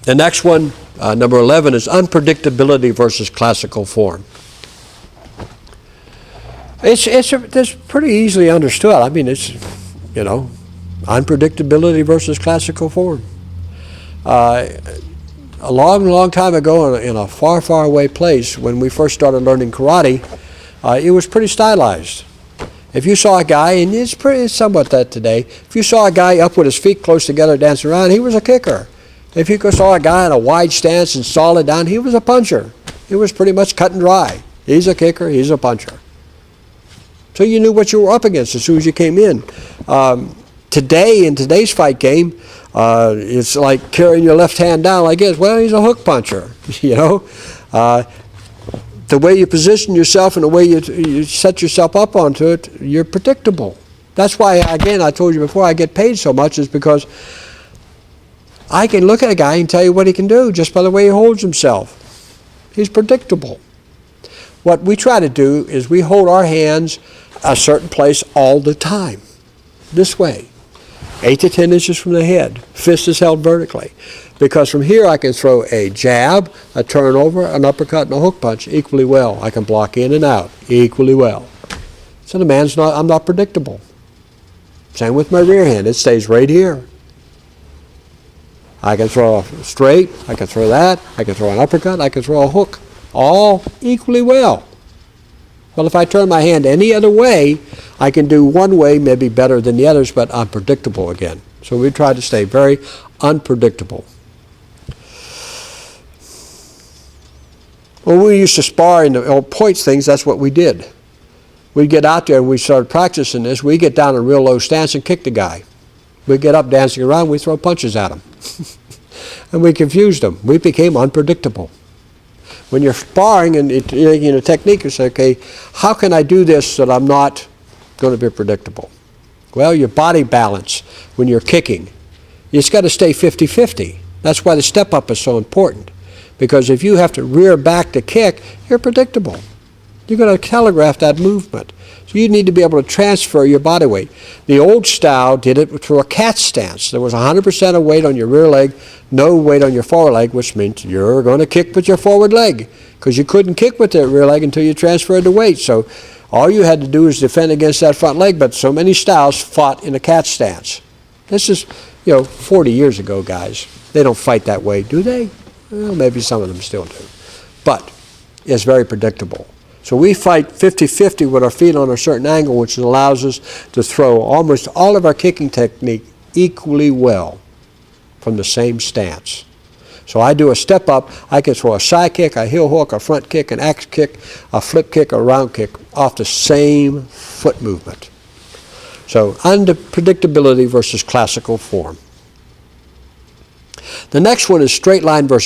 The next one, number 11, is unpredictability versus classical form. It's pretty easily understood. I mean, it's, unpredictability versus classical form. A long time ago in a far, far away place, when we first started learning karate, it was pretty stylized. If you saw a guy, and it's somewhat that today, if you saw a guy up with his feet close together dancing around, he was a kicker. If you saw a guy in a wide stance and solid down, he was a puncher. It was pretty much cut and dry. He's a kicker, he's a puncher. So you knew what you were up against as soon as you came in. Today, in today's fight game, it's like carrying your left hand down like this. Well, he's a hook puncher, The way you position yourself and the way you set yourself up onto it, you're predictable. That's why, again, I told you before, I get paid so much, is because I can look at a guy and tell you what he can do just by the way he holds himself. He's predictable. What we try to do is we hold our hands a certain place all the time, this way, 8 to 10 inches from the head. Fist is held vertically. Because from here I can throw a jab, a turnover, an uppercut, and a hook punch equally well. I can block in and out equally well. So I'm not predictable. Same with my rear hand. It stays right here. I can throw a straight, I can throw that, I can throw an uppercut, I can throw a hook, all equally well. Well, if I turn my hand any other way, I can do one way maybe better than the others, but I'm predictable again. So we try to stay very unpredictable. When we used to spar in the old points things, that's what we did. We'd get out there and we started practicing this. We'd get down in a real low stance and kick the guy. We'd get up dancing around, we'd throw punches at him. And we confused them. We became unpredictable. When you're sparring and a technique, you say, okay, how can I do this so that I'm not going to be predictable? Well, your body balance when you're kicking, it's got to stay 50-50. That's why the step up is so important. Because if you have to rear back to kick, you're predictable. You're going to telegraph that movement. So you need to be able to transfer your body weight. The old style did it through a cat stance. There was 100% of weight on your rear leg, no weight on your forward leg, which means you're going to kick with your forward leg, because you couldn't kick with the rear leg until you transferred the weight. So all you had to do is defend against that front leg, but so many styles fought in a cat stance. This is, 40 years ago, guys. They don't fight that way, do they? Well, maybe some of them still do. But it's very predictable. So we fight 50-50 with our feet on a certain angle, which allows us to throw almost all of our kicking technique equally well from the same stance. So I do a step up, I can throw a side kick, a heel hook, a front kick, an axe kick, a flip kick, a round kick off the same foot movement. So unpredictability versus classical form. The next one is straight line versus